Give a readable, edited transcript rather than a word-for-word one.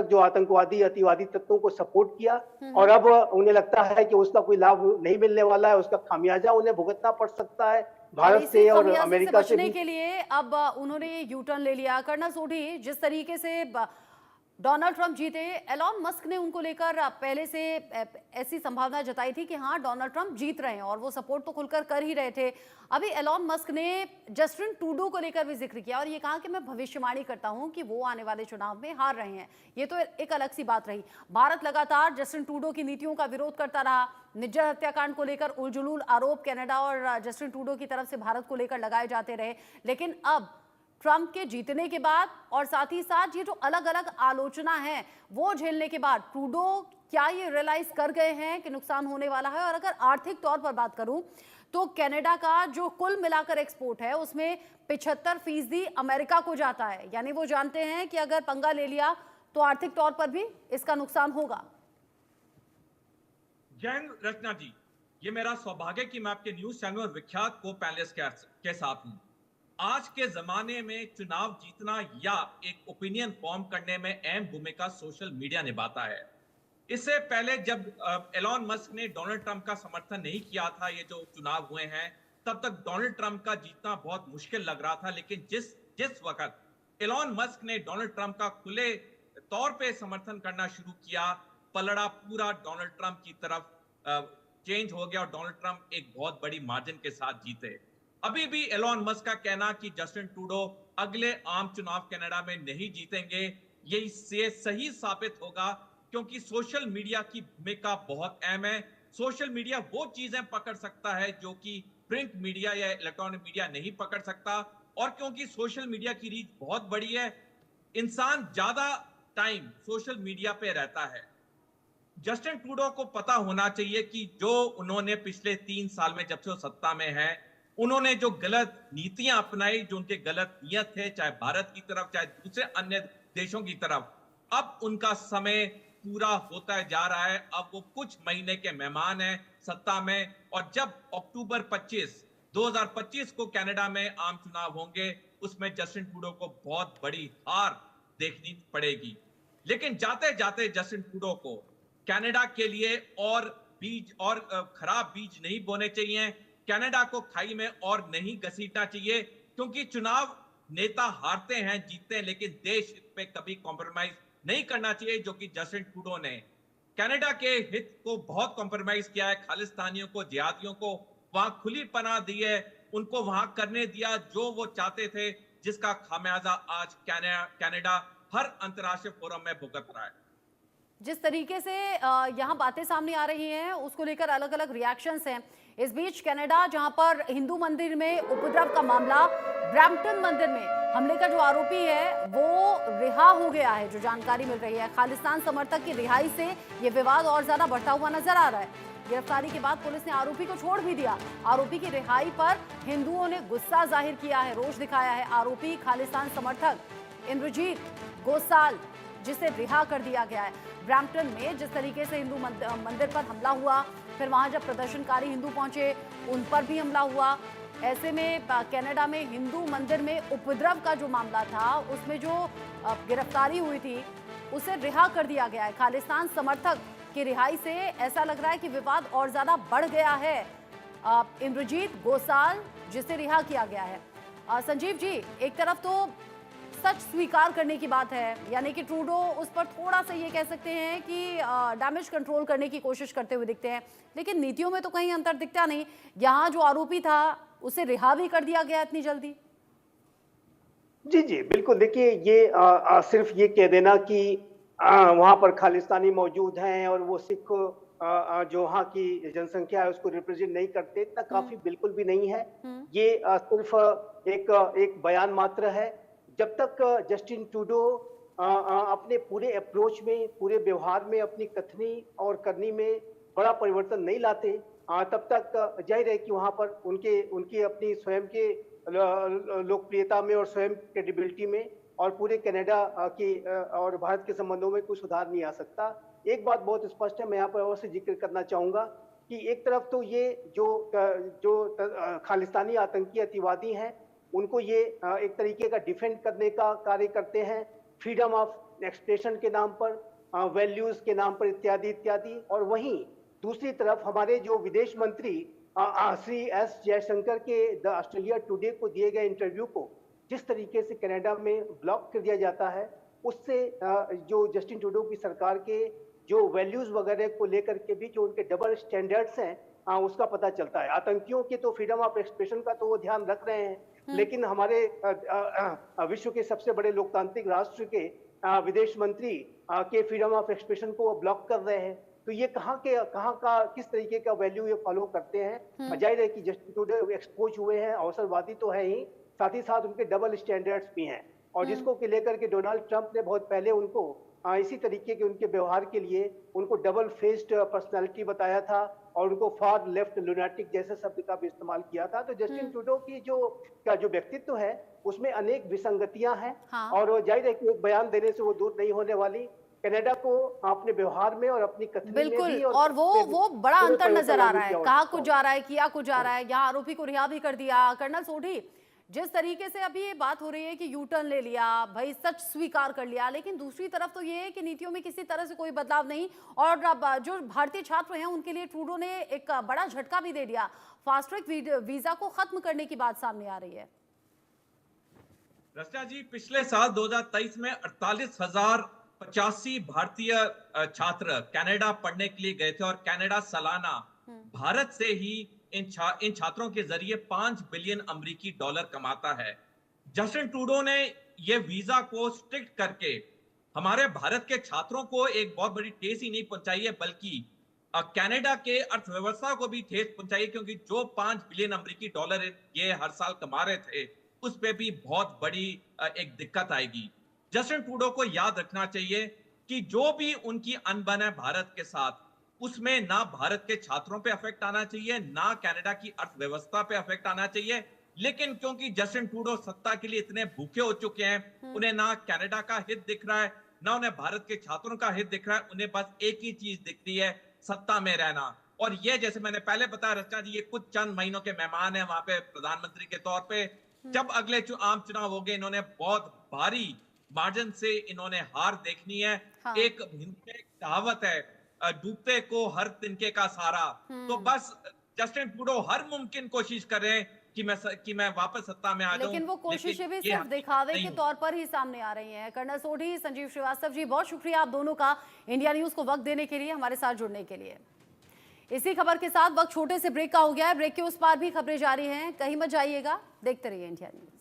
जो आतंकवादी अतिवादी तत्वों को सपोर्ट किया, और हम्म। अब उन्हें लगता है कि उसका कोई लाभ नहीं मिलने वाला है, उसका खामियाजा उन्हें भुगतना पड़ सकता है और भारत इसी से और खमियाजे से अमेरिका से बचने भी। के लिए अब उन्होंने ये यू टर्न ले लिया। कर्नल सोढी, जिस तरीके से डोनाल्ड ट्रंप जीते, एलॉन मस्क ने उनको लेकर पहले से ऐसी संभावना जताई थी कि हाँ डोनाल्ड ट्रंप जीत रहे हैं, और वो सपोर्ट तो खुलकर कर ही रहे थे। अभी एलॉन मस्क ने जस्टिन ट्रूडो को लेकर भी जिक्र किया और ये कहा कि मैं भविष्यवाणी करता हूं कि वो आने वाले चुनाव में हार रहे हैं। ये तो एक अलग सी बात रही। भारत लगातार जस्टिन ट्रूडो की नीतियों का विरोध करता रहा। निज्जर हत्याकांड को लेकर उलझुल आरोप कनाडा और जस्टिन ट्रूडो की तरफ से भारत को लेकर लगाए जाते रहे, लेकिन अब ट्रंप के जीतने के बाद और साथ ही साथ ये जो अलग अलग आलोचना है वो झेलने के बाद ट्रूडो क्या ये रियलाइज कर गए हैं कि नुकसान होने वाला है? और अगर आर्थिक तौर पर बात करूं तो कनाडा का जो कुल मिलाकर एक्सपोर्ट है उसमें 75% अमेरिका को जाता है, यानी वो जानते हैं कि अगर पंगा ले लिया तो आर्थिक तौर पर भी इसका नुकसान होगा। जैन रचना जी, ये मेरा सौभाग्य कि मैं आपके न्यूज चैनल और विख्यात को पैनलिस्ट के साथ हूं। आज के जमाने में चुनाव जीतना या एक ओपिनियन फॉर्म करने में अहम भूमिका सोशल मीडिया निभाता है। इससे पहले जब एलॉन मस्क ने डोनाल्ड ट्रंप का समर्थन नहीं किया था, ये जो चुनाव हुए हैं, तब तक डोनाल्ड ट्रंप का जीतना बहुत मुश्किल लग रहा था। लेकिन जिस जिस वक्त एलॉन मस्क ने डोनाल्ड ट्रंप का खुले तौर पे समर्थन करना शुरू किया, पलड़ा पूरा डोनाल्ड ट्रंप की तरफ चेंज हो गया और डोनाल्ड ट्रंप एक बहुत बड़ी मार्जिन के साथ जीते। अभी भी एलॉन मस्क का कहना कि जस्टिन ट्रूडो अगले आम चुनाव कनाडा में नहीं जीतेंगे, ये इससे सही साबित होगा, क्योंकि सोशल मीडिया की भूमिका बहुत अहम है। सोशल मीडिया वो चीजें पकड़ सकता है जो कि प्रिंट मीडिया या इलेक्ट्रॉनिक मीडिया नहीं पकड़ सकता, और क्योंकि सोशल मीडिया की रीच बहुत बड़ी है, इंसान ज्यादा टाइम सोशल मीडिया पे रहता है। जस्टिन ट्रूडो को पता होना चाहिए कि जो उन्होंने पिछले 3 साल में, जब से वो सत्ता में है, उन्होंने जो गलत नीतियां अपनाई, जो उनके गलत नियत थे, चाहे भारत की तरफ चाहे दूसरे अन्य देशों की तरफ, अब उनका समय पूरा होता जा रहा है। अब वो कुछ महीने के मेहमान हैं सत्ता में, और जब अक्टूबर 2025 को कनाडा में आम चुनाव होंगे, उसमें जस्टिन ट्रूडो को बहुत बड़ी हार देखनी पड़ेगी। लेकिन जाते जाते जस्टिन ट्रूडो को कनाडा के लिए और बीज और खराब बीज नहीं बोने चाहिए, कनाडा को खाई में और नहीं घसीटना चाहिए, क्योंकि चुनाव नेता हारते हैं जीतते हैं, लेकिन देश पे कभी कॉम्प्रोमाइज नहीं करना चाहिए, जो कि जस्टिन ट्रूडो ने कनाडा के हित को बहुत कॉम्प्रोमाइज किया है। खालिस्तानियों को, जिहादियों को वहां खुली पनाह दी है, उनको वहां करने दिया जो वो चाहते थे, जिसका खामियाजा आज कनाडा हर अंतर्राष्ट्रीय फोरम में भुगत रहा है। जिस तरीके से यहाँ बातें सामने आ रही हैं उसको लेकर अलग अलग रिएक्शंस हैं। इस बीच कनाडा, जहां पर हिंदू मंदिर में उपद्रव का मामला, ब्रैम्पटन मंदिर में हमले का जो आरोपी है वो रिहा हो गया है, जो जानकारी मिल रही है। खालिस्तान समर्थक की रिहाई से ये विवाद और ज्यादा बढ़ता हुआ नजर आ रहा है। गिरफ्तारी के बाद पुलिस ने आरोपी को छोड़ भी दिया। आरोपी की रिहाई पर हिंदुओं ने गुस्सा जाहिर किया है, रोष दिखाया है। आरोपी खालिस्तान समर्थक इंद्रजीत गोसाल, जिसे रिहा कर दिया गया है। ब्रैम्पटन में जिस तरीके से हिंदू मंदिर पर हमला हुआ, फिर वहां जब प्रदर्शनकारी हिंदू पहुंचे उन पर भी हमला हुआ। ऐसे में कनाडा में हिंदू मंदिर में उपद्रव का जो मामला था उसमें जो गिरफ्तारी हुई थी उसे रिहा कर दिया गया है। खालिस्तान समर्थक की रिहाई से ऐसा लग रहा है कि विवाद और ज्यादा बढ़ गया है। इंद्रजीत गोसाल, जिसे रिहा किया गया है। संजीव जी, एक तरफ तो सच स्वीकार करने की बात है, यानी कि ट्रूडो उस पर थोड़ा सा ये कह सकते हैं कि डैमेज कंट्रोल करने की कोशिश करते हुए दिखते हैं, लेकिन नीतियों में तो कहीं अंतर दिखता नहीं। यहाँ जो आरोपी था उसे रिहा भी कर दिया गया इतनी जल्दी। जी जी बिल्कुल, देखिए ये सिर्फ ये कह देना कि वहां पर खालिस्तानी मौजूद हैं और वो सिख जो वहाँ की जनसंख्या है उसको रिप्रेजेंट नहीं करते, इतना काफी बिल्कुल भी नहीं है। ये सिर्फ एक बयान मात्र है। जब तक जस्टिन ट्रूडो अपने पूरे अप्रोच में, पूरे व्यवहार में, अपनी कथनी और करनी में बड़ा परिवर्तन नहीं लाते, तब तक जाहिर है कि वहां पर उनके उनकी अपनी स्वयं के लोकप्रियता में और स्वयं क्रेडिबिलिटी में और पूरे कनाडा की और भारत के संबंधों में कोई सुधार नहीं आ सकता। एक बात बहुत स्पष्ट है, मैं यहाँ पर अवश्य जिक्र करना चाहूंगा कि एक तरफ तो ये जो जो खालिस्तानी आतंकी अतिवादी हैं, उनको ये एक तरीके का डिफेंड करने का कार्य करते हैं, फ्रीडम ऑफ एक्सप्रेशन के नाम पर, वैल्यूज के नाम पर, इत्यादि इत्यादि। और वहीं दूसरी तरफ हमारे जो विदेश मंत्री श्री एस जयशंकर के द ऑस्ट्रेलिया टुडे को दिए गए इंटरव्यू को जिस तरीके से कनाडा में ब्लॉक कर दिया जाता है, उससे जो जस्टिन ट्रूडो की सरकार के जो वैल्यूज वगैरह को लेकर के भी जो उनके डबल स्टैंडर्ड्स हैं, उसका पता चलता है। आतंकियों के तो फ्रीडम ऑफ एक्सप्रेशन का तो वो ध्यान रख रहे हैं, लेकिन हमारे विश्व के सबसे बड़े लोकतांत्रिक राष्ट्र के विदेश मंत्री के फ्रीडम ऑफ एक्सप्रेशन को वो ब्लॉक कर रहे हैं। तो ये कहाँ का किस तरीके का वैल्यू ये फॉलो करते हैं? जाहिर है कि जस्टिन ट्रूडो एक्सपोज हुए हैं, अवसरवादी तो है ही, साथ ही साथ उनके डबल स्टैंडर्ड्स भी हैं, और जिसको के लेकर के डोनाल्ड ट्रंप ने बहुत पहले उनको इसी तरीके के उनके व्यवहार के लिए उनको डबल फेस्ड पर्सनालिटी बताया था और उनको फार लेफ्ट लुनाटिक जैसे शब्द का भी इस्तेमाल किया था। तो जस्टिन ट्रूडो की जो व्यक्तित्व है उसमें अनेक विसंगतियां हैं, हाँ। और जाहिर है कि एक बयान देने से वो दूर नहीं होने वाली। कनाडा को अपने व्यवहार में और अपनी कथनी में बिल्कुल, भी और वो बड़ा अंतर नजर आ रहा है, कहा कुछ जा रहा है, किया कुछ जा रहा है। यहाँ आरोपी को रिहा भी कर दिया। कर्नल सोढी, जिस तरीके से अभी ये बात हो रही है कि यू टर्न ले लिया, भाई सच स्वीकार कर लिया, लेकिन दूसरी तरफ तो ये है कि नीतियों में किसी तरह से कोई बदलाव नहीं, और जो भारतीय छात्र हैं उनके लिए ट्रूडो ने एक बड़ा झटका भी दे दिया। फास्ट ट्रैक वीजा को खत्म करने की बात सामने आ रही है। रचना जी, पिछले साल 2023 में 48,085 भारतीय छात्र कनाडा पढ़ने के लिए गए थे, और कनाडा सालाना भारत से ही इन छात्रों के जरिए 5 बिलियन अमेरिकी डॉलर कमाता है। जस्टिन ट्रूडो ने ये वीजा को स्ट्रिक्ट करके हमारे भारत के छात्रों को एक बहुत बड़ी ठेस ही नहीं पहुंचाई है, बल्कि कनाडा के अर्थव्यवस्था को भी ठेस पहुंचाई है, क्योंकि जो 5 बिलियन अमेरिकी डॉलर ये हर साल कमा रहे थे उस पे भी बहुत बड़ी एक दिक्कत आएगी। जस्टिन ट्रूडो को याद रखना चाहिए कि जो भी उनकी अनबन है भारत के साथ, उसमें ना भारत के छात्रों पे इफेक्ट आना चाहिए, ना कनाडा की अर्थव्यवस्था पे इफेक्ट आना चाहिए। लेकिन क्योंकि जस्टिन ट्रूडो सत्ता के लिए इतने भूखे हो चुके हैं, उन्हें ना कनाडा का हित दिख रहा है, ना उन्हें भारत के छात्रों का हित दिख रहा है, उन्हें बस एक ही चीज दिख रही है, सत्ता में रहना। और ये जैसे मैंने पहले बताया रचना जी, ये कुछ चंद महीनों के मेहमान है वहां पे प्रधानमंत्री के तौर पे। जब अगले आम चुनाव हो गए, इन्होंने बहुत भारी मार्जिन से इन्होंने हार देखनी है। हाँ। एक हिंदी में कहावत है, डूबते को हर तिनके का सहारा। तो बस जस्टिन ट्रूडो हर मुमकिन कोशिश कर रहे हैं कि मैं वापस सत्ता में आ जाऊं, लेकिन वो कोशिशें भी सिर्फ दिखावे के तौर पर ही सामने आ रही हैं। कर्नल सोढी, संजीव श्रीवास्तव जी, बहुत शुक्रिया आप दोनों का इंडिया न्यूज को वक्त देने के लिए, हमारे साथ जुड़ने के लिए। इसी खबर के साथ वक्त छोटे से ब्रेक का हो गया है। ब्रेक के उस पार भी खबरें जारी हैं, कहीं मत जाइएगा, देखते रहिए इंडिया न्यूज।